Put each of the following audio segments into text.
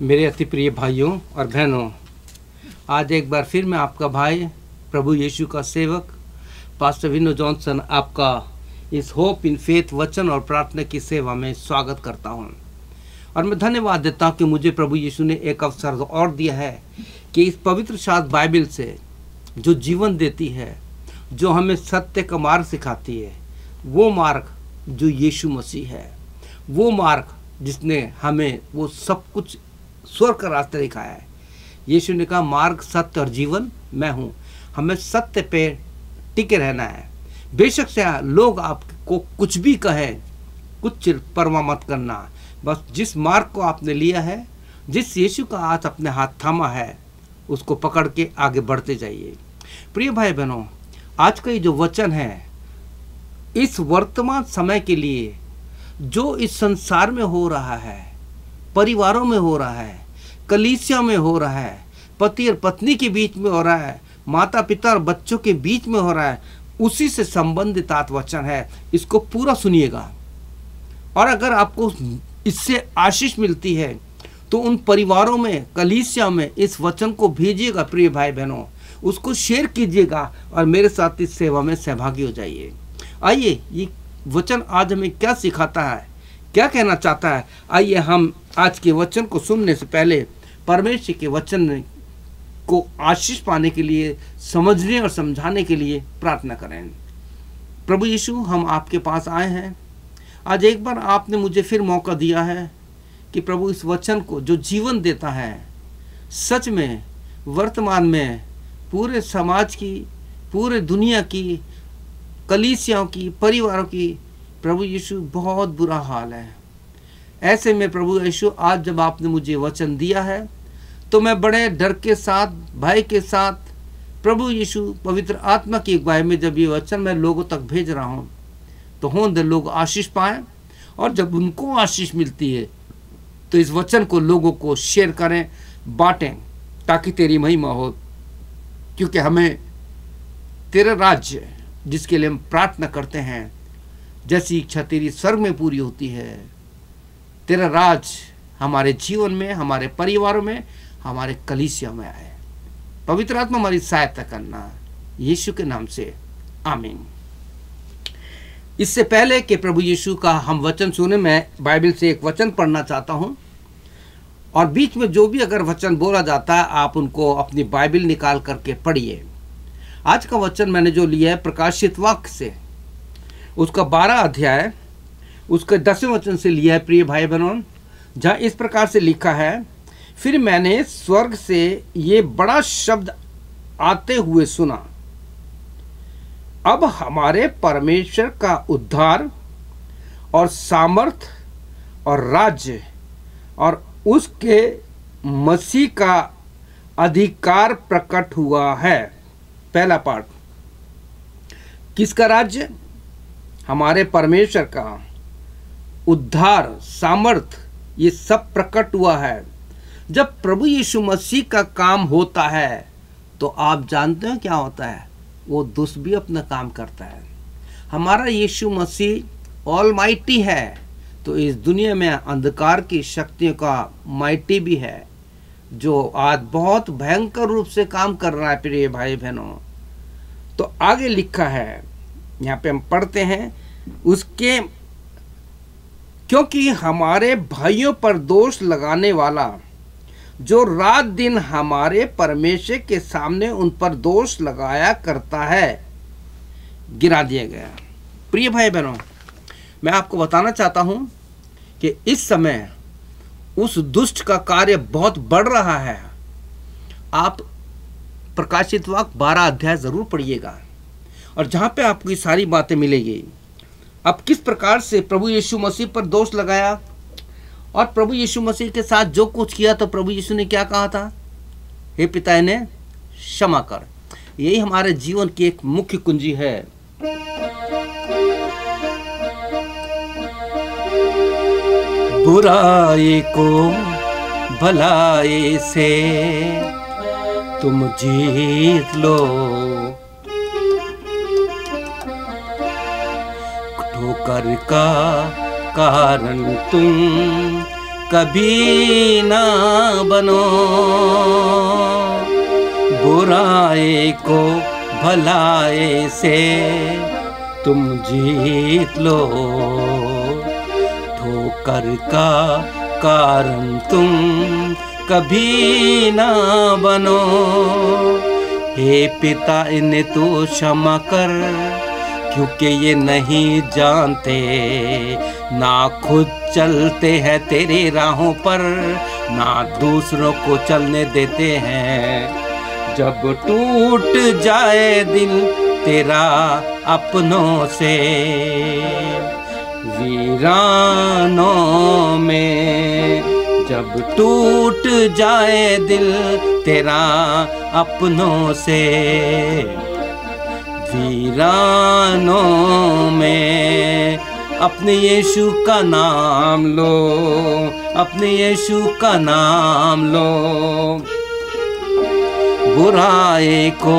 मेरे अति प्रिय भाइयों और बहनों, आज एक बार फिर मैं आपका भाई प्रभु यीशु का सेवक पास्टर विनो जॉनसन आपका इस होप इन फेथ वचन और प्रार्थना की सेवा में स्वागत करता हूं। और मैं धन्यवाद देता हूं कि मुझे प्रभु यीशु ने एक अवसर और दिया है कि इस पवित्र शास्त्र बाइबल से जो जीवन देती है, जो हमें सत्य का मार्ग सिखाती है, वो मार्ग जो यीशु मसीह है, वो मार्ग जिसने हमें वो सब कुछ स्वर्ग का रास्ता दिखाया है। यीशु ने कहा मार्ग सत्य और जीवन मैं हूँ। हमें सत्य पे टिके रहना है। बेशक से लोग आपको कुछ भी कहें, कुछ परवाह मत करना। बस जिस मार्ग को आपने लिया है, जिस यीशु का आज अपने हाथ थामा है, उसको पकड़ के आगे बढ़ते जाइए। प्रिय भाई बहनों, आज का ये जो वचन है, इस वर्तमान समय के लिए जो इस संसार में हो रहा है, परिवारों में हो रहा है, कलीसिया में हो रहा है, पति और पत्नी के बीच में हो रहा है, माता पिता और बच्चों के बीच में हो रहा है, उसी से संबंधित वचन है। इसको पूरा सुनिएगा और अगर आपको इससे आशीष मिलती है तो उन परिवारों में, कलीसिया में इस वचन को भेजिएगा। प्रिय भाई बहनों, उसको शेयर कीजिएगा और मेरे साथ इस सेवा में सहभागी हो जाइए। आइए, ये वचन आज हमें क्या सिखाता है, क्या कहना चाहता है, आइए हम आज के वचन को सुनने से पहले परमेश्वर के वचन को आशीष पाने के लिए, समझने और समझाने के लिए प्रार्थना करें। प्रभु यीशु, हम आपके पास आए हैं। आज एक बार आपने मुझे फिर मौका दिया है कि प्रभु इस वचन को जो जीवन देता है, सच में वर्तमान में पूरे समाज की, पूरे दुनिया की, कलीसियाओं की, परिवारों की, प्रभु यीशु बहुत बुरा हाल है। ऐसे में प्रभु यीशु, आज जब आपने मुझे वचन दिया है तो मैं बड़े डर के साथ, भय के साथ, प्रभु यीशु पवित्र आत्मा की अगुवाई में जब ये वचन मैं लोगों तक भेज रहा हूँ तो हों दे लोग आशीष पाएं। और जब उनको आशीष मिलती है तो इस वचन को लोगों को शेयर करें, बांटें, ताकि तेरी महिमा हो। क्योंकि हमें तेरा राज्य, जिसके लिए हम प्रार्थना करते हैं, जैसी इच्छा तेरी स्वर्ग में पूरी होती है, तेरा राज हमारे जीवन में, हमारे परिवारों में, हमारे कलीसिया में आए। पवित्र आत्मा हमारी सहायता करना, यीशु के नाम से आमीन। इससे पहले कि प्रभु यीशु का हम वचन सुने, मैं बाइबल से एक वचन पढ़ना चाहता हूं और बीच में जो भी अगर वचन बोला जाता है, आप उनको अपनी बाइबल निकाल करके पढ़िए। आज का वचन मैंने जो लिया है प्रकाशित वाक्य से, उसका 12 अध्याय, उसके 10वें वचन से लिया है। प्रिय भाई बहनों, जहाँ इस प्रकार से लिखा है, फिर मैंने स्वर्ग से ये बड़ा शब्द आते हुए सुना, अब हमारे परमेश्वर का उद्धार और सामर्थ और राज्य और उसके मसीह का अधिकार प्रकट हुआ है। पहला पार्ट, किसका राज्य? हमारे परमेश्वर का उद्धार, सामर्थ, ये सब प्रकट हुआ है। जब प्रभु यीशु मसीह का काम होता है तो आप जानते हैं क्या होता है? वो दुष्ट भी अपना काम करता है। हमारा यीशु मसीह ऑलमाइटी है, तो इस दुनिया में अंधकार की शक्तियों का माइटी भी है, जो आज बहुत भयंकर रूप से काम कर रहा है। प्रिय भाई बहनों, तो आगे लिखा है, यहाँ पे हम पढ़ते हैं, उसके क्योंकि हमारे भाइयों पर दोष लगाने वाला, जो रात दिन हमारे परमेश्वर के सामने उन पर दोष लगाया करता है, गिरा दिया गया। प्रिय भाई बहनों, मैं आपको बताना चाहता हूं कि इस समय उस दुष्ट का कार्य बहुत बढ़ रहा है। आप प्रकाशित वाक्य 12 अध्याय जरूर पढ़िएगा और जहां पे आपको ये सारी बातें मिलेगी। अब किस प्रकार से प्रभु यीशु मसीह पर दोष लगाया और प्रभु यीशु मसीह के साथ जो कुछ किया, तो प्रभु यीशु ने क्या कहा था? हे पिता, इन्हें क्षमा कर। यही हमारे जीवन की एक मुख्य कुंजी है। बुराई को भलाई से तुम जीत लो, ठोकर का कारण तुम कभी ना बनो, बुराई को भलाई से तुम जीत लो, ठोकर का कारण तुम कभी ना बनो। हे पिता इन्हें तो क्षमा कर, क्योंकि ये नहीं जानते, ना खुद चलते हैं तेरे राहों पर, ना दूसरों को चलने देते हैं। जब टूट जाए दिल तेरा अपनों से, वीरानों में जब टूट जाए दिल तेरा अपनों से, वीरानों में अपने यीशु का नाम लो, अपने यीशु का नाम लो, बुराई को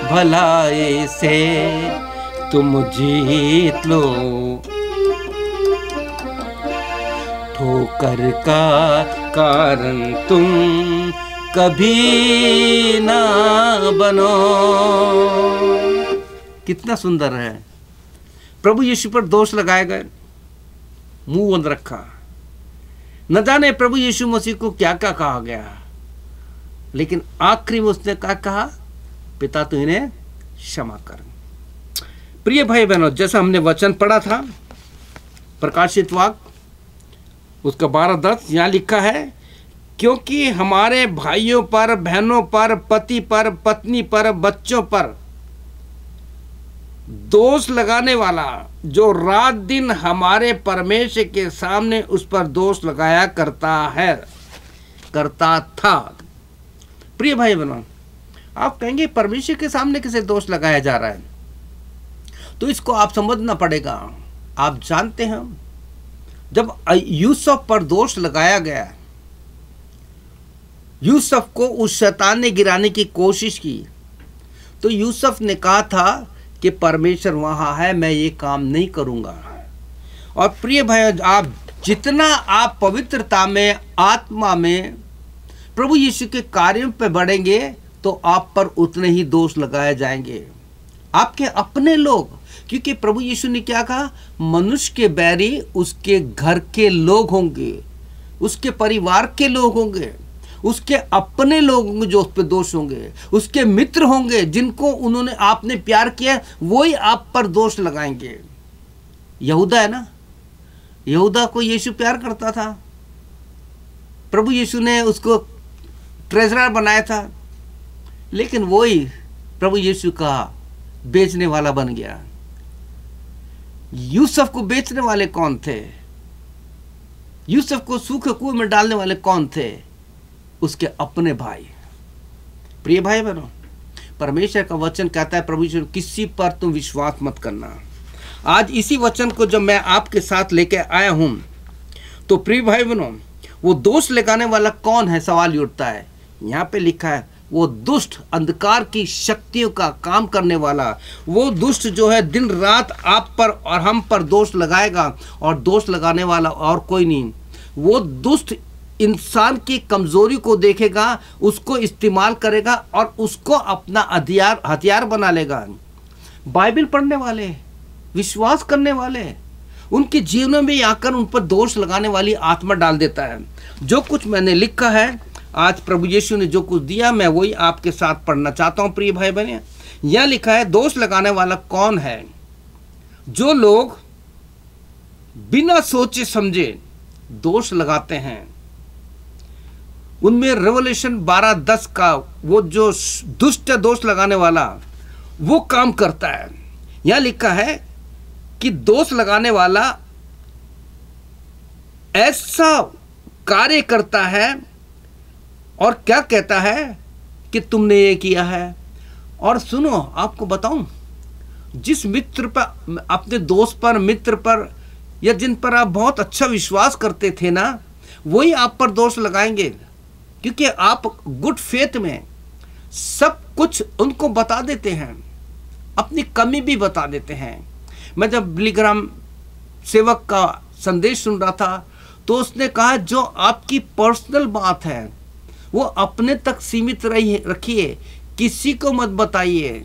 भलाई से तुम जीत लो, ठोकर का कारण तुम कभी ना बनो। कितना सुंदर है। प्रभु यीशु पर दोष लगाए गए, मुंह बंद रखा, न जाने प्रभु यीशु मसीह को क्या क्या कहा गया, लेकिन आखिरी में उसने क्या कहा, पिता तू इन्हें क्षमा कर। प्रिय भाई बहनों, जैसा हमने वचन पढ़ा था प्रकाशित वाक्य उसका 12:10 यहाँ लिखा है, क्योंकि हमारे भाइयों पर, बहनों पर, पति पर, पत्नी पर, बच्चों पर दोष लगाने वाला जो रात दिन हमारे परमेश्वर के सामने उस पर दोष लगाया करता था। प्रिय भाई बहनों, आप कहेंगे परमेश्वर के सामने किसे दोष लगाया जा रहा है, तो इसको आप समझना पड़ेगा। आप जानते हैं जब यूसुफ पर दोष लगाया गया, यूसुफ को उस शैतान ने गिराने की कोशिश की, तो यूसुफ ने कहा था कि परमेश्वर वहां है, मैं ये काम नहीं करूंगा। और प्रिय भाई, आप जितना आप पवित्रता में, आत्मा में प्रभु यीशु के कार्यों पे बढ़ेंगे, तो आप पर उतने ही दोष लगाए जाएंगे, आपके अपने लोग। क्योंकि प्रभु यीशु ने क्या कहा, मनुष्य के बैरी उसके घर के लोग होंगे, उसके परिवार के लोग होंगे, उसके अपने लोग होंगे जो उस पर दोष होंगे, उसके मित्र होंगे जिनको उन्होंने आपने प्यार किया, वही आप पर दोष लगाएंगे। यहूदा है ना, यहूदा को यीशु प्यार करता था, प्रभु यीशु ने उसको ट्रेजरर बनाया था, लेकिन वही प्रभु यीशु का बेचने वाला बन गया। यूसुफ को बेचने वाले कौन थे, यूसुफ को सूखे कुएं में डालने वाले कौन थे, उसके अपने भाई। प्रिय भाई बहनों, परमेश्वर का वचन कहता है, प्रभु यीशु किसी पर तुम विश्वास मत करना। आज इसी वचन को जब मैं आपके साथ लेके आया हूं, तो प्रिय भाई बहनों, वो दोष लगाने वाला कौन है, सवाल ये उठता है। यहाँ पे लिखा है, वो दुष्ट अंधकार की शक्तियों का काम करने वाला, वो दुष्ट जो है दिन रात आप पर और हम पर दोष लगाएगा, और दोष लगाने वाला और कोई नहीं। वो दुष्ट इंसान की कमजोरी को देखेगा, उसको इस्तेमाल करेगा और उसको अपना हथियार बना लेगा। बाइबल पढ़ने वाले, विश्वास करने वाले, उनके जीवन में आकर उन पर दोष लगाने वाली आत्मा डाल देता है। जो कुछ मैंने लिखा है, आज प्रभु यीशु ने जो कुछ दिया, मैं वही आपके साथ पढ़ना चाहता हूं। प्रिय भाई बहन, यह लिखा है, दोष लगाने वाला कौन है, जो लोग बिना सोचे समझे दोष लगाते हैं। उनमें रेवलेशन 12:10 का वो जो दुष्ट दोष लगाने वाला वो काम करता है। यह लिखा है कि दोष लगाने वाला ऐसा कार्य करता है और क्या कहता है कि तुमने ये किया है। और सुनो, आपको बताऊं, जिस मित्र पर, अपने दोस्त पर, मित्र पर, या जिन पर आप बहुत अच्छा विश्वास करते थे ना, वही आप पर दोष लगाएंगे, क्योंकि आप गुड फेथ में सब कुछ उनको बता देते हैं, अपनी कमी भी बता देते हैं। मैं जब बिली ग्राहम सेवक का संदेश सुन रहा था, तो उसने कहा जो आपकी पर्सनल बात है वो अपने तक सीमित रखिए, किसी को मत बताइए।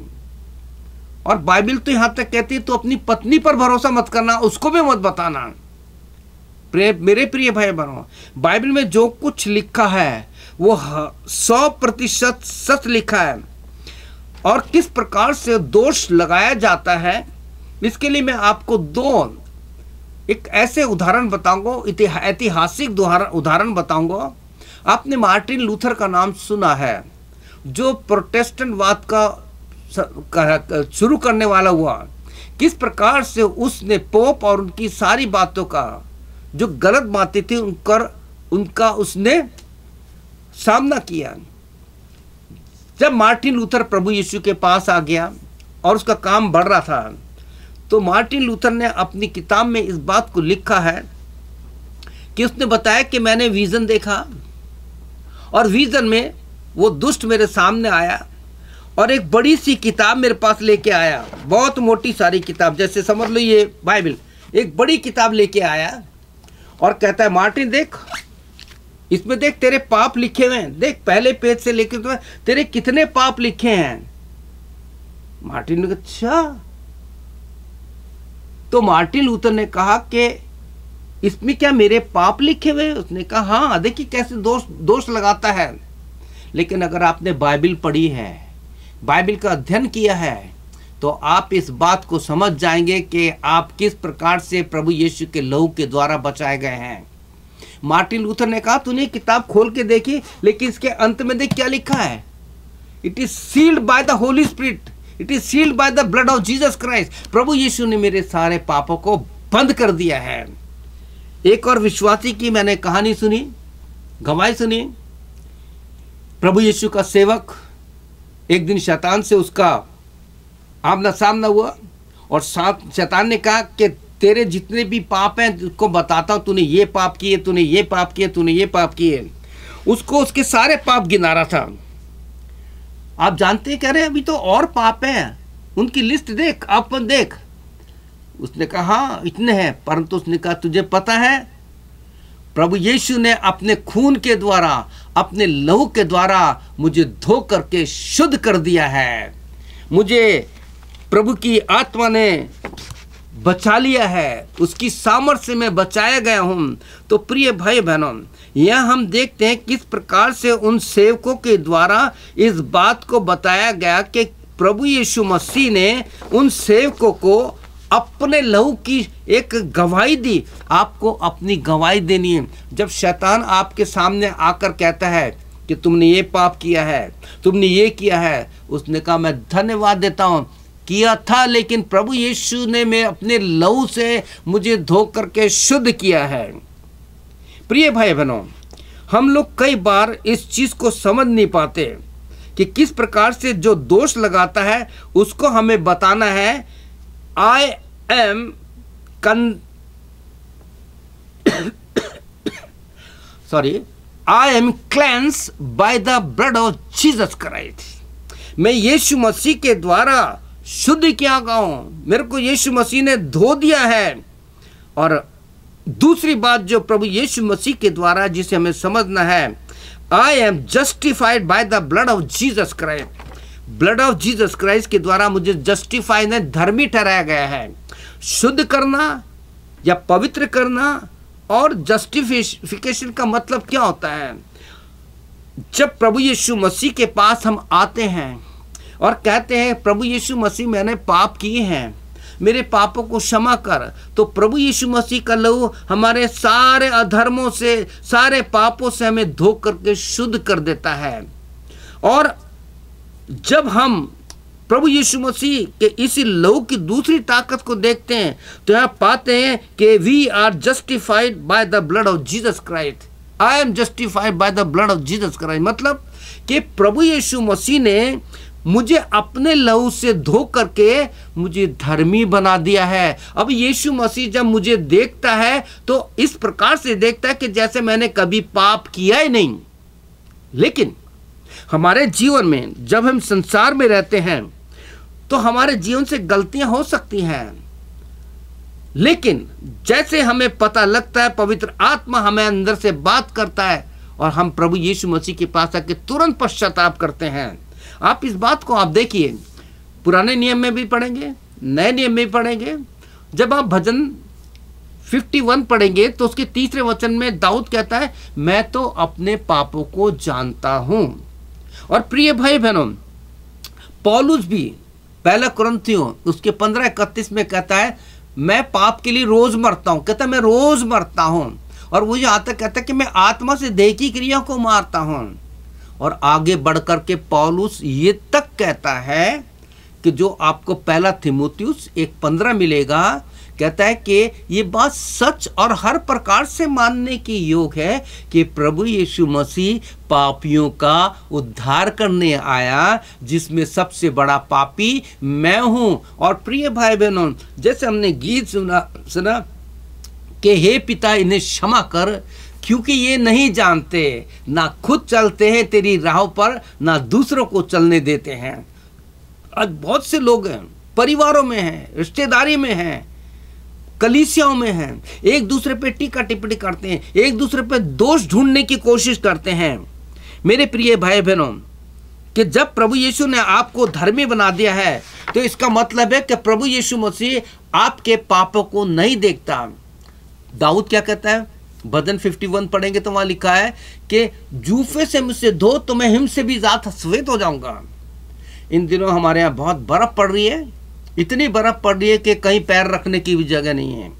और बाइबल तो यहां तक कहती है तो अपनी पत्नी पर भरोसा मत करना, उसको भी मत बताना। मेरे प्रिय भाई बहनों, बाइबल में जो कुछ लिखा है वो 100% सच लिखा है। और किस प्रकार से दोष लगाया जाता है, इसके लिए मैं आपको एक ऐसे उदाहरण बताऊंगा, ऐतिहासिक उदाहरण बताऊंगा। आपने मार्टिन लूथर का नाम सुना है, जो प्रोटेस्टेंटवाद का शुरू करने वाला हुआ। किस प्रकार से उसने पोप और उनकी सारी बातों का, जो गलत बातें थी, उनका उसने सामना किया। जब मार्टिन लूथर प्रभु यीशु के पास आ गया और उसका काम बढ़ रहा था, तो मार्टिन लूथर ने अपनी किताब में इस बात को लिखा है कि उसने बताया कि मैंने विजन देखा और विजन में वो दुष्ट मेरे सामने आया और एक बड़ी सी किताब मेरे पास लेके आया, बहुत मोटी सारी किताब, जैसे समझ लो ये बाइबल, एक बड़ी किताब लेके आया और कहता है मार्टिन देख, इसमें देख तेरे पाप लिखे हुए हैं, देख पहले पेज से लेके तो तेरे कितने पाप लिखे हैं। मार्टिन ने अच्छा, तो मार्टिन लूथर ने कहा कि इसमें क्या मेरे पाप लिखे हुए? उसने कहा हाँ, देखिए कैसे दोष लगाता है। लेकिन अगर आपने बाइबल पढ़ी है, बाइबल का अध्ययन किया है, तो आप इस बात को समझ जाएंगे कि आप किस प्रकार से प्रभु यीशु के लहू के द्वारा बचाए गए हैं। मार्टिन लूथर ने कहा तूने किताब खोल के देखी, लेकिन इसके अंत में देख क्या लिखा है, it is sealed by the Holy Spirit, it is sealed by the blood of Jesus Christ. प्रभु यीशु ने मेरे सारे पापों को बंद कर दिया है। एक और विश्वासी की मैंने कहानी सुनी, गवाही सुनी। प्रभु यीशु का सेवक एक दिन शैतान से उसका आमना सामना हुआ और शैतान ने कहा कि तेरे जितने भी पाप हैं उसको बताता हूं, तूने ये पाप किए, तूने ये पाप किए, तूने ये पाप किए। उसको उसके सारे पाप गिना रहा था। आप जानते हैं, कह रहे अभी तो और पाप हैं, उनकी लिस्ट देख, आप देख। उसने कहा हाँ इतने हैं, परंतु उसने कहा तुझे पता है प्रभु यीशु ने अपने खून के द्वारा, अपने लहू के द्वारा मुझे धो करके शुद्ध कर दिया है, मुझे प्रभु की आत्मा ने बचा लिया है, उसकी सामर्थ्य से मैं बचाया गया हूं। तो प्रिय भाई बहनों, यह हम देखते हैं किस प्रकार से उन सेवकों के द्वारा इस बात को बताया गया कि प्रभु यीशु मसीह ने उन सेवकों को अपने लहू की एक गवाही दी। आपको अपनी गवाही देनी है। जब शैतान आपके सामने आकर कहता है कि तुमने ये पाप किया है, तुमने ये किया है, उसने कहा मैं धन्यवाद देता हूँ, किया था, लेकिन प्रभु यीशु ने मैं अपने लहू से मुझे धो करके शुद्ध किया है। प्रिय भाई बहनों, हम लोग कई बार इस चीज को समझ नहीं पाते कि किस प्रकार से जो दोष लगाता है उसको हमें बताना है I am I am cleansed by the blood of Jesus Christ। मैं यीशु मसीह के द्वारा शुद्ध किया गया हूं, मेरे को यीशु मसीह ने धो दिया है। और दूसरी बात जो प्रभु यीशु मसीह के द्वारा जिसे हमें समझना है, I am justified by the blood of Jesus Christ। Blood of Jesus Christ के द्वारा मुझे जस्टिफाई ने धर्मी ठहराया गया है। शुद्ध करना या पवित्र करना और जस्टिफिकेशन का मतलब क्या होता है? जब प्रभु यीशु मसीह के पास हम आते हैं और कहते हैं प्रभु यीशु मसीह मैंने पाप किए हैं, मेरे पापों को क्षमा कर, तो प्रभु यीशु मसीह का लहू हमारे सारे अधर्मों से, सारे पापों से हमें धो करके शुद्ध कर देता है। और जब हम प्रभु यीशु मसीह के इसी लहू की दूसरी ताकत को देखते हैं तो यहाँ पाते हैं कि we are justified by the blood of Jesus Christ. I am justified by the blood of Jesus Christ, मतलब कि प्रभु यीशु मसीह ने मुझे अपने लहू से धो करके मुझे धर्मी बना दिया है। अब यीशु मसीह जब मुझे देखता है तो इस प्रकार से देखता है कि जैसे मैंने कभी पाप किया ही नहीं। लेकिन हमारे जीवन में जब हम संसार में रहते हैं तो हमारे जीवन से गलतियां हो सकती हैं। लेकिन जैसे हमें पता लगता है, पवित्र आत्मा हमें अंदर से बात करता है और हम प्रभु यीशु मसीह के पास आके तुरंत पश्चाताप करते हैं। आप इस बात को आप देखिए, पुराने नियम में भी पढ़ेंगे, नए नियम में भी पढ़ेंगे। जब आप भजन 51 पढ़ेंगे तो उसके तीसरे वचन में दाऊद कहता है, मैं तो अपने पापों को जानता हूं। और प्रिय भाई बहनों, पौलुस भी पहला कुरिन्थियों उसके 15:31 में कहता है, मैं पाप के लिए रोज मरता हूं। कहता है मैं रोज मरता हूं। और वो यहाँ तक कहता है कि मैं आत्मा से देह की क्रिया को मारता हूं। और आगे बढ़कर के पौलुस ये तक कहता है कि जो आपको पहला तीमुथियुस 1:15 मिलेगा, कहता है कि ये बात सच और हर प्रकार से मानने की योग है कि प्रभु यीशु मसीह पापियों का उद्धार करने आया, जिसमें सबसे बड़ा पापी मैं हूं। और प्रिय भाई बहनों, जैसे हमने गीत सुना कि हे पिता इन्हें क्षमा कर, क्योंकि ये नहीं जानते, ना खुद चलते हैं तेरी राहों पर, ना दूसरों को चलने देते हैं। आज बहुत से लोग हैं, परिवारों में हैं, रिश्तेदारी में हैं, कलीसियाओं में हैं, एक दूसरे पे टीका टिप्पणी करते हैं, एक दूसरे पे दोष ढूंढने की कोशिश करते हैं। मेरे प्रिय भाई बहनों, कि जब प्रभु यीशु ने आपको धर्मी बना दिया है तो इसका मतलब है कि प्रभु यीशु मसीह आपके पापों को नहीं देखता। दाऊद क्या कहता है, भजन 51 पढ़ेंगे तो वहां लिखा है कि जूफे से मुझसे धो तो मैं हिम से भी ज्यादा श्वेत हो जाऊंगा। इन दिनों हमारे यहाँ बहुत बर्फ पड़ रही है, इतनी बर्फ पड़ रही है कि कहीं पैर रखने की भी जगह नहीं है।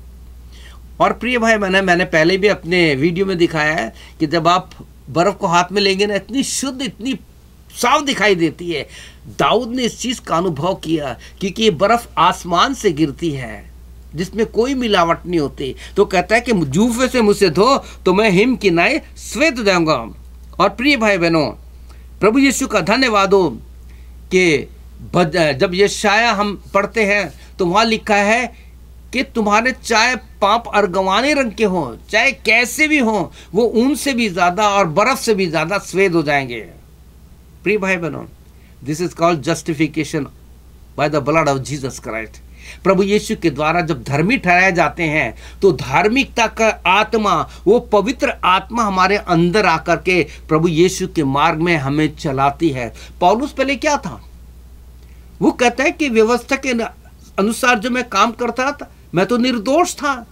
और प्रिय भाई मैंने पहले भी अपने वीडियो में दिखाया है कि जब आप बर्फ को हाथ में लेंगे ना, इतनी शुद्ध, इतनी साफ दिखाई देती है। दाऊद ने इस चीज का अनुभव किया, क्योंकि ये बर्फ आसमान से गिरती है जिसमें कोई मिलावट नहीं होती। तो कहता है कि जूफे से मुझसे धो तो मैं हिम की नाई श्वेत हो जाऊंगा। और प्रिय भाई बहनों, प्रभु यीशु का धन्यवाद हो कि जब यशाया हम पढ़ते हैं तो वहाँ लिखा है कि तुम्हारे चाहे पाप अर्गवाने रंग के हों, चाहे कैसे भी हों, वो ऊन से भी ज़्यादा और बर्फ से भी ज़्यादा श्वेत हो जाएंगे। प्रिय भाई बहनों, this is called justification by the blood of Jesus Christ. प्रभु यीशु के द्वारा जब धर्मी ठहराए जाते हैं तो धार्मिकता का आत्मा, वो पवित्र आत्मा हमारे अंदर आकर के प्रभु यीशु के मार्ग में हमें चलाती है। पौलुस पहले क्या था, वो कहता है कि व्यवस्था के अनुसार जो मैं काम करता था, मैं तो निर्दोष था,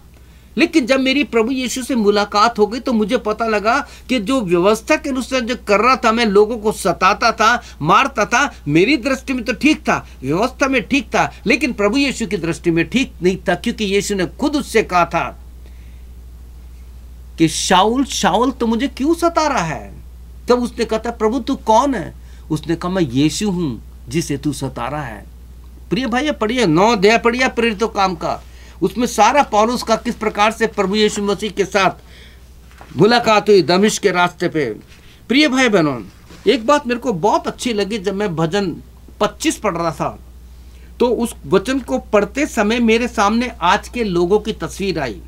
लेकिन जब मेरी प्रभु यीशु से मुलाकात हो गई तो मुझे पता लगा कि जो व्यवस्था के अनुसार जो कर रहा था, मैं लोगों को सताता था, मारता था, मेरी दृष्टि में तो ठीक था, व्यवस्था में ठीक था, लेकिन प्रभु यीशु की दृष्टि में ठीक नहीं था। क्योंकि यीशु ने खुद उससे कहा था कि शाऊल शाऊल तो मुझे क्यों सता रहा है। तब उसने कहा था, प्रभु तू कौन है? उसने कहा, मैं यीशु हूं जिसे तू सता रहा है। प्रिय भाई पढ़िए 9 अध्याय पढ़िए प्रेरितों काम का, उसमें सारा पौलुस का किस प्रकार से प्रभु यीशु मसीह के साथ मुलाकात हुई दमिश्क के रास्ते पे। प्रिय भाई बहनों, एक बात मेरे को बहुत अच्छी लगी, जब मैं भजन 25 पढ़ रहा था तो उस वचन को पढ़ते समय मेरे सामने आज के लोगों की तस्वीर आई।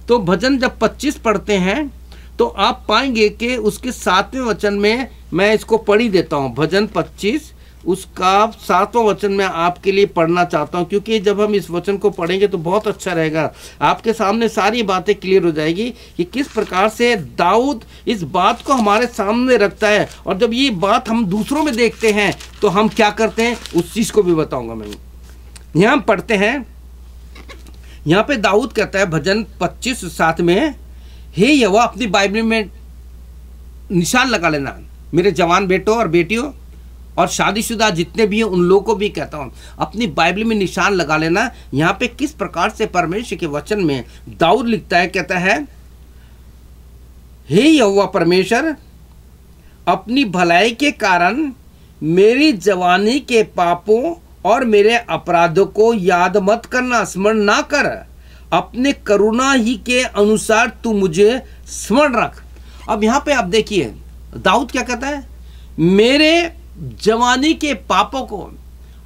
तो भजन जब 25 पढ़ते हैं तो आप पाएंगे कि उसके 7वें वचन में, मैं इसको पढ़ ही देता हूँ, भजन 25 उसका 7वां वचन मैं आपके लिए पढ़ना चाहता हूं, क्योंकि जब हम इस वचन को पढ़ेंगे तो बहुत अच्छा रहेगा, आपके सामने सारी बातें क्लियर हो जाएगी कि किस प्रकार से दाऊद इस बात को हमारे सामने रखता है। और जब ये बात हम दूसरों में देखते हैं तो हम क्या करते हैं, उस चीज़ को भी बताऊंगा मैं। यहाँ पढ़ते हैं, यहाँ पे दाऊद कहता है भजन 25:7 में, हे यहोवा, अपनी बाइबल में निशान लगा लेना, मेरे जवान बेटों और बेटियों और शादीशुदा जितने भी हैं उन लोगों को भी कहता हूं, अपनी बाइबल में निशान लगा लेना। यहाँ पे किस प्रकार से परमेश्वर के वचन में दाऊद लिखता है, कहता है, हे यहोवा परमेश्वर, अपनी भलाई के कारण मेरी जवानी के पापों और मेरे अपराधों को याद मत करना, स्मरण ना कर, अपने करुणा ही के अनुसार तू मुझे स्मरण रख। अब यहाँ पे आप देखिए दाऊद क्या कहता है, मेरे जवानी के पापों को।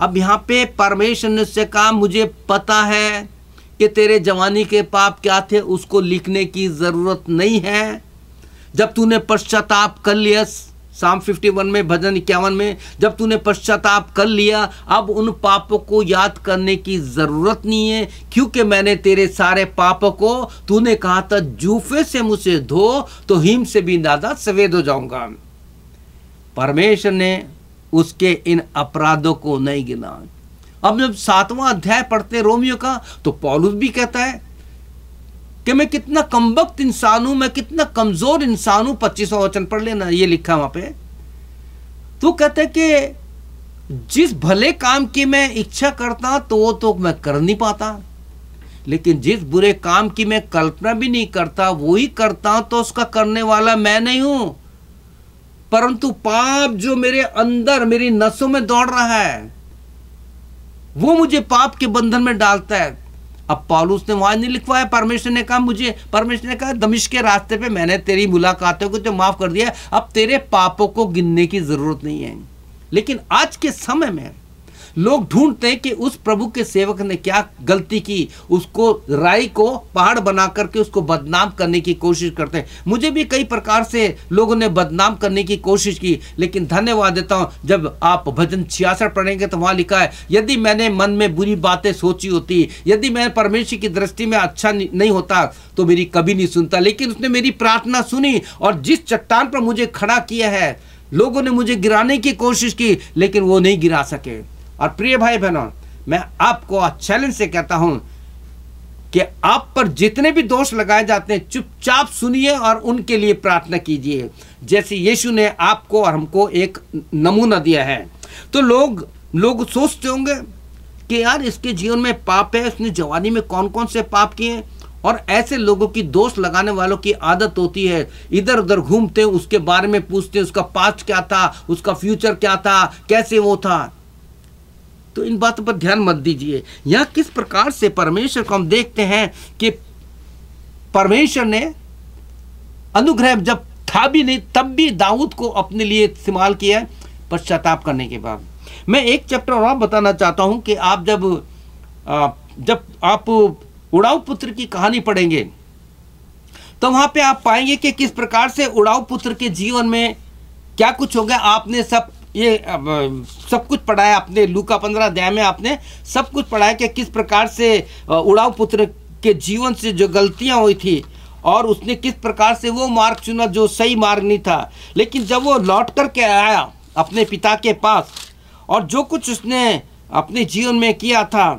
अब यहाँ पे परमेश्वर ने उससे कहा, मुझे पता है कि तेरे जवानी के पाप क्या थे, उसको लिखने की जरूरत नहीं है। जब तूने पश्चाताप कर लिया, साम 51 में, भजन 51 में, जब तूने पश्चाताप कर लिया, अब उन पापों को याद करने की जरूरत नहीं है, क्योंकि मैंने तेरे सारे पापों को, तूने कहा था जूफे से मुझे धो तो हिम से भी ज्यादा सफेद हो जाऊंगा। परमेश्वर ने उसके इन अपराधों को नहीं गिना। अब जब 7वां अध्याय पढ़ते रोमियो का, तो पौलुस भी कहता है कि मैं कितना कमबख्त इंसान हूं, मैं कितना कमजोर इंसान हूं। 25वां वचन पढ़ लेना, ये लिखा वहां पे। तो कहते हैं कि जिस भले काम की मैं इच्छा करता तो वो तो मैं कर नहीं पाता, लेकिन जिस बुरे काम की मैं कल्पना भी नहीं करता वो ही करता, तो उसका करने वाला मैं नहीं हूं, परंतु पाप जो मेरे अंदर मेरी नसों में दौड़ रहा है वो मुझे पाप के बंधन में डालता है। अब पौलुस ने वहां नहीं लिखवाया, परमेश्वर ने कहा दमिश्क के रास्ते पे मैंने तेरी मुलाकातों को तो माफ कर दिया, अब तेरे पापों को गिनने की जरूरत नहीं है। लेकिन आज के समय में लोग ढूंढते हैं कि उस प्रभु के सेवक ने क्या गलती की, उसको राई को पहाड़ बना करके उसको बदनाम करने की कोशिश करते हैं। मुझे भी कई प्रकार से लोगों ने बदनाम करने की कोशिश की, लेकिन धन्यवाद देता हूं, जब आप भजन 66 पढ़ेंगे तो वहां लिखा है, यदि मैंने मन में बुरी बातें सोची होती, यदि मैं परमेश्वर की दृष्टि में अच्छा नहीं होता तो मेरी कभी नहीं सुनता, लेकिन उसने मेरी प्रार्थना सुनी और जिस चट्टान पर मुझे खड़ा किया है, लोगों ने मुझे गिराने की कोशिश की लेकिन वो नहीं गिरा सके। और प्रिय भाई बहनों, मैं आपको चैलेंज से कहता हूं कि आप पर जितने भी दोष लगाए जाते हैं चुपचाप सुनिए और उनके लिए प्रार्थना कीजिए, जैसे यीशु ने आपको और हमको एक नमूना दिया है। तो लोग सोचते होंगे कि यार इसके जीवन में पाप है, उसने जवानी में कौन कौन से पाप किए। और ऐसे लोगों की दोष लगाने वालों की आदत होती है, इधर उधर घूमते हैं, उसके बारे में पूछते हैं, उसका पास्ट क्या था, उसका फ्यूचर क्या था, कैसे वो था। तो इन बातों पर ध्यान मत दीजिए। यहां किस प्रकार से परमेश्वर को हम देखते हैं कि परमेश्वर ने अनुग्रह जब था भी नहीं तब भी दाऊद को अपने लिए इस्तेमाल किया पश्चाताप करने के बाद। मैं एक चैप्टर और बताना चाहता हूं कि आप जब आप उड़ाऊ पुत्र की कहानी पढ़ेंगे तो वहां पे आप पाएंगे कि किस प्रकार से उड़ाऊ पुत्र के जीवन में क्या कुछ हो गया। आपने सब कुछ पढ़ा है, अपने लूका 15 अध्याय में आपने सब कुछ पढ़ा है कि किस प्रकार से उड़ाऊ पुत्र के जीवन से जो गलतियां हुई थी और उसने किस प्रकार से वो मार्ग चुना जो सही मार्ग नहीं था। लेकिन जब वो लौट करके आया अपने पिता के पास और जो कुछ उसने अपने जीवन में किया था,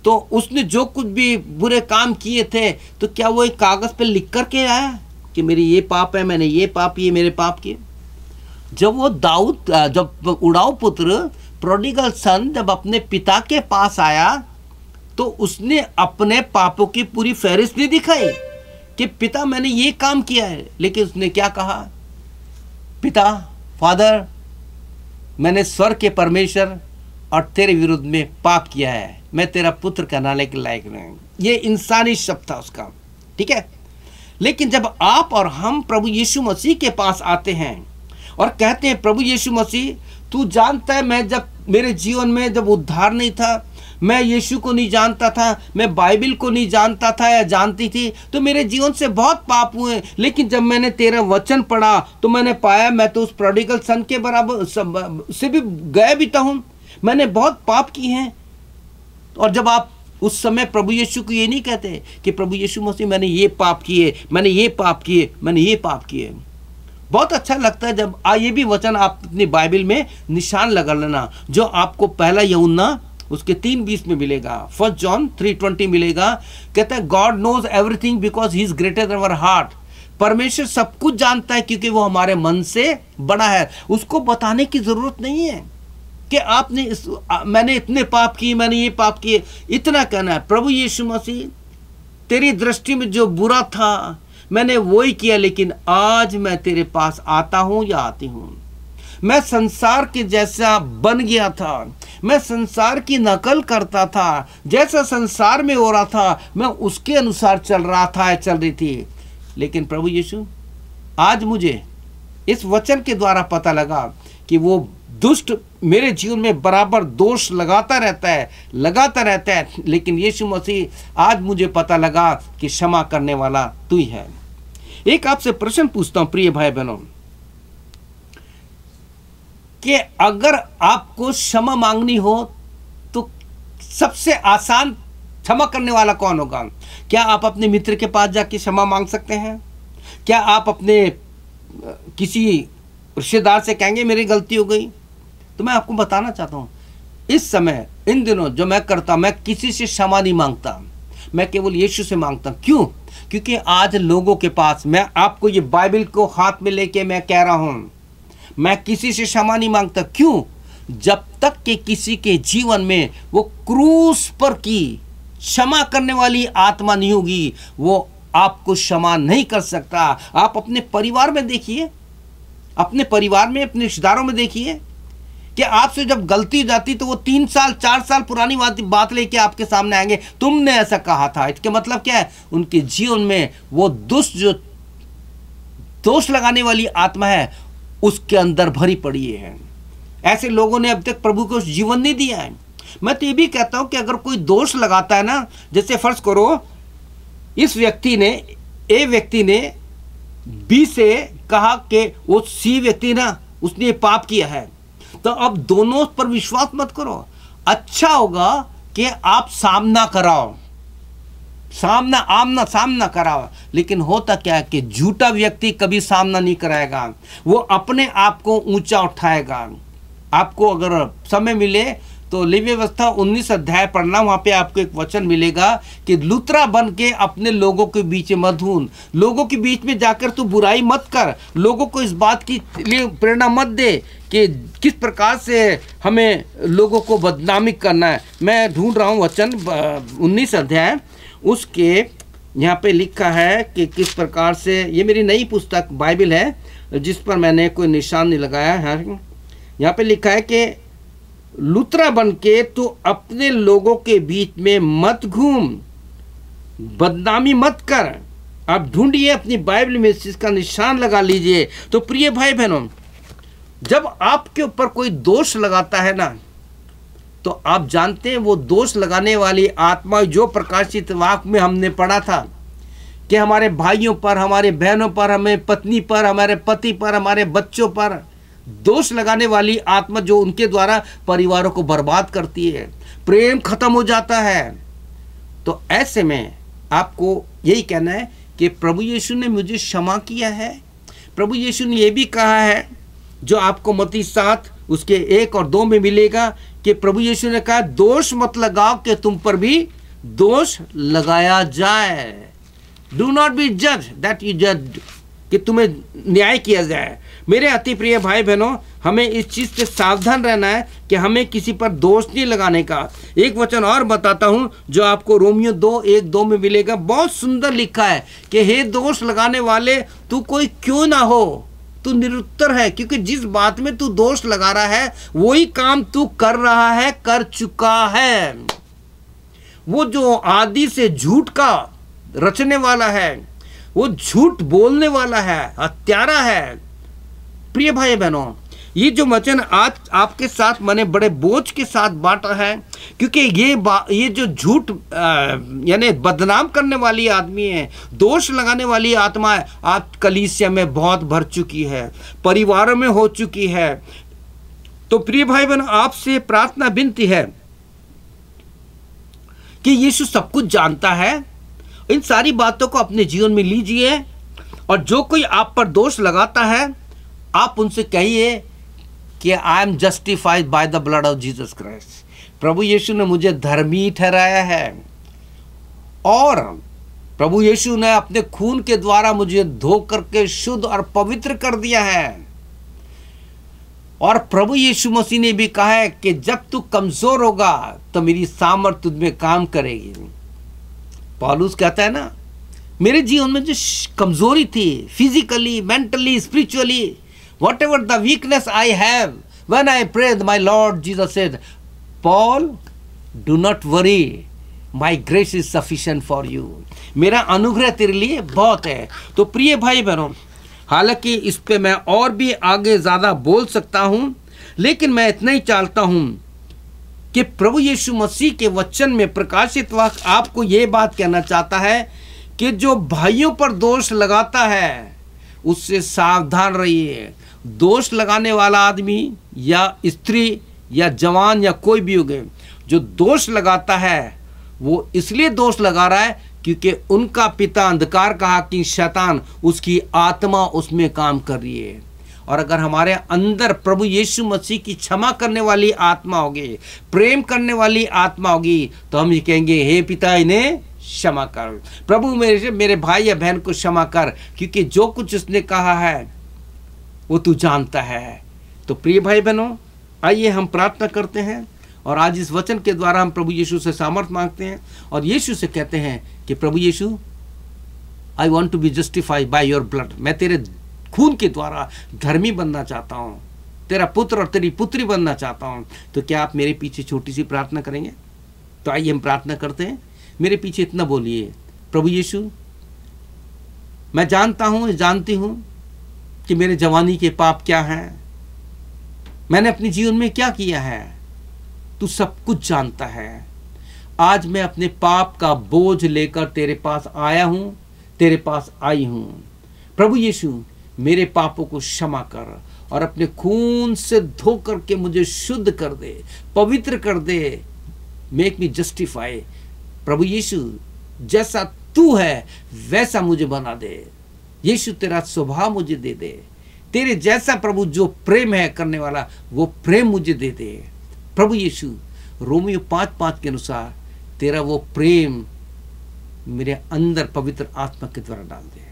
तो उसने जो कुछ भी बुरे काम किए थे, तो क्या वो एक कागज पे लिख करके आया कि मेरे ये पाप है, मैंने ये पाप किए, मेरे पाप किए। जब उड़ाऊ पुत्र प्रोडिगल सन जब अपने पिता के पास आया तो उसने अपने पापों की पूरी फहरिस्त नहीं दिखाई कि पिता मैंने ये काम किया है, लेकिन उसने क्या कहा, पिता फादर मैंने स्वर्ग के परमेश्वर और तेरे विरुद्ध में पाप किया है, मैं तेरा पुत्र कहलाने के लायक नहीं। ये इंसानी शब्द था उसका, ठीक है। लेकिन जब आप और हम प्रभु यीशु मसीह के पास आते हैं और कहते हैं प्रभु यीशु मसीह तू जानता है, मैं जब मेरे जीवन में जब उद्धार नहीं था, मैं यीशु को नहीं जानता था, मैं बाइबल को नहीं जानता था या जानती थी, तो मेरे जीवन से बहुत पाप हुए। लेकिन जब मैंने तेरा वचन पढ़ा तो मैंने पाया मैं तो उस प्रोडिगल सन के बराबर से भी गया भी हूँ, मैंने बहुत पाप किए हैं। और जब आप उस समय प्रभु यीशु को ये नहीं कहते कि प्रभु यीशु मसीह मैंने ये पाप किए, मैंने ये पाप किए, मैंने ये पाप किए। बहुत अच्छा लगता है जब ये भी वचन आप अपनी बाइबल में निशान लगा लेना, जो आपको पहला यूहन्ना उसके 3:20 में मिलेगा, 1 जॉन 3:20 मिलेगा। कहता है God knows everything because he is greater than our heart. परमेश्वर सब कुछ जानता है क्योंकि वो हमारे मन से बड़ा है। उसको बताने की जरूरत नहीं है कि मैंने इतने पाप किए, मैंने ये पाप किए। इतना कहना है प्रभु यीशु मसीह तेरी दृष्टि में जो बुरा था मैंने वो ही किया, लेकिन आज मैं तेरे पास आता हूं या आती हूं। मैं संसार के जैसा बन गया था, मैं संसार की नकल करता था, जैसा संसार में हो रहा था मैं उसके अनुसार चल रहा था, चल रही थी। लेकिन प्रभु यीशु आज मुझे इस वचन के द्वारा पता लगा कि वो दुष्ट मेरे जीवन में बराबर दोष लगाता रहता है, लेकिन यीशु मसीह आज मुझे पता लगा कि क्षमा करने वाला तू ही है। एक आपसे प्रश्न पूछता हूं प्रिय भाई बहनों, कि अगर आपको क्षमा मांगनी हो तो सबसे आसान क्षमा करने वाला कौन होगा? क्या आप अपने मित्र के पास जाके क्षमा मांग सकते हैं? क्या आप अपने किसी रिश्तेदार से कहेंगे मेरी गलती हो गई? तो मैं आपको बताना चाहता हूँ, इस समय इन दिनों जो मैं करता, मैं किसी से क्षमा नहीं मांगता, मैं केवल यीशु से मांगता। क्यों? क्योंकि आज लोगों के पास, मैं आपको ये बाइबल को हाथ में लेके मैं कह रहा हूँ, मैं किसी से क्षमा नहीं मांगता। क्यों? जब तक कि किसी के जीवन में वो क्रूस पर की क्षमा करने वाली आत्मा नहीं होगी, वो आपको क्षमा नहीं कर सकता। आप अपने परिवार में देखिए, अपने परिवार में, अपने रिश्तेदारों में देखिए कि आपसे जब गलती हो जाती तो वो 3 साल 4 साल पुरानी बात लेके आपके सामने आएंगे, तुमने ऐसा कहा था। इसके मतलब क्या है? उनके जीवन में वो दुष्ट, जो दोष लगाने वाली आत्मा है, उसके अंदर भरी पड़ी है। ऐसे लोगों ने अब तक प्रभु को जीवन नहीं दिया है। मैं तो ये भी कहता हूं कि अगर कोई दोष लगाता है ना, जैसे फर्ज करो इस व्यक्ति ने, ए व्यक्ति ने बी से कहा कि वो सी व्यक्ति ना, उसने पाप किया है, तो अब दोनों पर विश्वास मत करो। अच्छा होगा कि आप सामना कराओ, सामना कराओ। लेकिन होता क्या है कि झूठा व्यक्ति कभी सामना नहीं कराएगा, वो अपने आप को ऊंचा उठाएगा। आपको अगर समय मिले तो लेवी व्यवस्था 19 अध्याय पढ़ना, वहां पे आपको एक वचन मिलेगा कि लुतरा बन के अपने लोगों के बीच में मत ढूंढ, लोगों के बीच में जाकर तू बुराई मत कर, लोगों को इस बात की लिए प्रेरणा मत दे कि किस प्रकार से हमें लोगों को बदनामी करना है। मैं ढूंढ रहा हूँ वचन 19 अध्याय, उसके यहाँ पे लिखा है कि किस प्रकार से, ये मेरी नई पुस्तक बाइबल है जिस पर मैंने कोई निशान नहीं लगाया है। यहाँ पे लिखा है कि लुतरा बन के तू अपने लोगों के बीच में मत घूम, बदनामी मत कर। आप ढूंढिए अपनी बाइबल में, इसका निशान लगा लीजिए। तो प्रिय भाई बहनों, जब आपके ऊपर कोई दोष लगाता है ना, तो आप जानते हैं वो दोष लगाने वाली आत्मा, जो प्रकाशित वाक्य में हमने पढ़ा था कि हमारे भाइयों पर, हमारे बहनों पर, हमें पत्नी पर, हमारे पति पर, हमारे बच्चों पर दोष लगाने वाली आत्मा, जो उनके द्वारा परिवारों को बर्बाद करती है, प्रेम खत्म हो जाता है। तो ऐसे में आपको यही कहना है कि प्रभु यीशु ने मुझे क्षमा किया है। प्रभु यीशु ने यह भी कहा है, जो आपको मत्ती 7 उसके 1 और 2 में मिलेगा, कि प्रभु यीशु ने कहा दोष मत लगाओ कि तुम पर भी दोष लगाया जाए। डू नॉट बी जज दैट यू जज, कि तुम्हें न्याय किया जाए। मेरे अति प्रिय भाई बहनों, हमें इस चीज़ से सावधान रहना है कि हमें किसी पर दोष नहीं लगाने का। एक वचन और बताता हूं जो आपको रोमियो 2:1-2 में मिलेगा। बहुत सुंदर लिखा है कि हे दोष लगाने वाले, तू कोई क्यों ना हो, तू निरुत्तर है, क्योंकि जिस बात में तू दोष लगा रहा है वही काम तू कर रहा है, कर चुका है। वो जो आदि से झूठ का रचने वाला है, वो झूठ बोलने वाला है, हत्यारा है। प्रिय भाई बहनों, ये जो वचन आज आपके साथ मैंने बड़े बोझ के साथ बांटा है, क्योंकि ये जो झूठ यानी बदनाम करने वाली आदमी है, दोष लगाने वाली आत्मा है, आज कलीसिया में बहुत भर चुकी है, परिवारों में हो चुकी है। तो प्रिय भाई बहनों, आपसे प्रार्थना विनती है कि यीशु सब कुछ जानता है। इन सारी बातों को अपने जीवन में लीजिए, और जो कोई आप पर दोष लगाता है, आप उनसे कहिए कि I am justified by the blood of Jesus Christ. प्रभु यीशु ने मुझे धर्मी ठहराया है, और प्रभु यीशु ने अपने खून के द्वारा मुझे धो करके शुद्ध और पवित्र कर दिया है। और प्रभु यीशु मसीह ने भी कहा है कि जब तू कमजोर होगा तो मेरी सामर्थ तुझ में काम करेगी। पौलुस कहता है ना, मेरे जीवन में जो कमजोरी थी, physically, mentally, spiritually, whatever the weakness I have, when I prayed, my Lord Jesus said, Paul, do not worry, my grace is sufficient for you. मेरा अनुग्रह तेरे लिए बहुत है। तो प्रिय भाई बहनों, हालांकि इस पे मैं और भी आगे ज़्यादा बोल सकता हूँ, लेकिन मैं इतना ही चाहता हूँ कि प्रभु यीशु मसीह के वचन में प्रकाशित वाक्य आपको ये बात कहना चाहता है कि जो भाइयों पर दोष लगाता है, उससे सावधान रहिए। दोष लगाने वाला आदमी या स्त्री या जवान या कोई भी हो गए, जो दोष लगाता है वो इसलिए दोष लगा रहा है क्योंकि उनका पिता अंधकार का हाकिम शैतान, उसकी आत्मा उसमें काम कर रही है। और अगर हमारे अंदर प्रभु यीशु मसीह की क्षमा करने वाली आत्मा होगी, प्रेम करने वाली आत्मा होगी, तो हम ये कहेंगे, हे पिता इन्हें क्षमा कर, प्रभु मेरे भाई या बहन को क्षमा कर, क्योंकि जो कुछ उसने कहा है वो तू जानता है। तो प्रिय भाई बहनों, आइए हम प्रार्थना करते हैं और आज इस वचन के द्वारा हम प्रभु यीशु से सामर्थ मांगते हैं और यीशु से कहते हैं कि प्रभु यीशु, I want to be justified by your blood. मैं तेरे खून के द्वारा धर्मी बनना चाहता हूँ, तेरा पुत्र और तेरी पुत्री बनना चाहता हूँ। तो क्या आप मेरे पीछे छोटी सी प्रार्थना करेंगे? तो आइए हम प्रार्थना करते हैं। मेरे पीछे इतना बोलिए, प्रभु यीशु, मैं जानता हूँ, जानती हूँ कि मेरे जवानी के पाप क्या हैं, मैंने अपने जीवन में क्या किया है, तू सब कुछ जानता है। आज मैं अपने पाप का बोझ लेकर तेरे पास आया हूँ, तेरे पास आई हूँ। प्रभु यीशु, मेरे पापों को क्षमा कर और अपने खून से धो करके मुझे शुद्ध कर दे, पवित्र कर दे। Make me justify. प्रभु यीशु, जैसा तू है वैसा मुझे बना दे। यीशु, तेरा स्वभाव मुझे दे दे। तेरे जैसा प्रभु जो प्रेम है करने वाला, वो प्रेम मुझे दे दे। प्रभु यीशु, रोमियो 5:5 के अनुसार तेरा वो प्रेम मेरे अंदर पवित्र आत्मा के द्वारा डाल दे।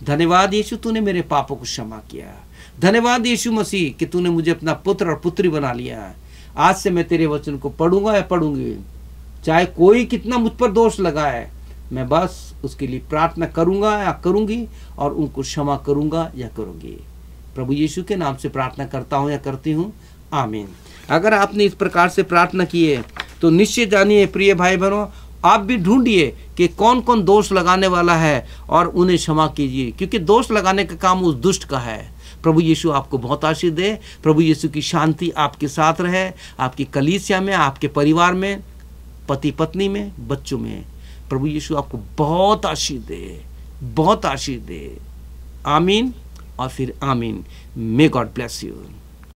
धन्यवाद यीशु, तूने मेरे पापों को क्षमा किया। धन्यवाद यीशु मसीह कि तूने मुझे अपना पुत्र और पुत्री बना लिया। आज से मैं तेरे वचन को पढ़ूंगा या पढ़ूंगी, चाहे कोई कितना मुझ पर दोष लगाए, मैं बस उसके लिए प्रार्थना करूंगा या करूंगी और उनको क्षमा करूंगा या करूंगी। प्रभु यीशु के नाम से प्रार्थना करता हूं या करती हूं, आमीन। अगर आपने इस प्रकार से प्रार्थना की है तो निश्चय जानिए प्रिय भाई बहनों, आप भी ढूंढिए कि कौन कौन दोष लगाने वाला है और उन्हें क्षमा कीजिए, क्योंकि दोष लगाने का काम उस दुष्ट का है। प्रभु यीशु आपको बहुत आशीष दे। प्रभु यीशु की शांति आपके साथ रहे, आपकी कलीसिया में, आपके परिवार में, पति पत्नी में, बच्चों में। प्रभु यीशु आपको बहुत आशीष दे, बहुत आशीष दे। आमीन और फिर आमीन। May God bless you.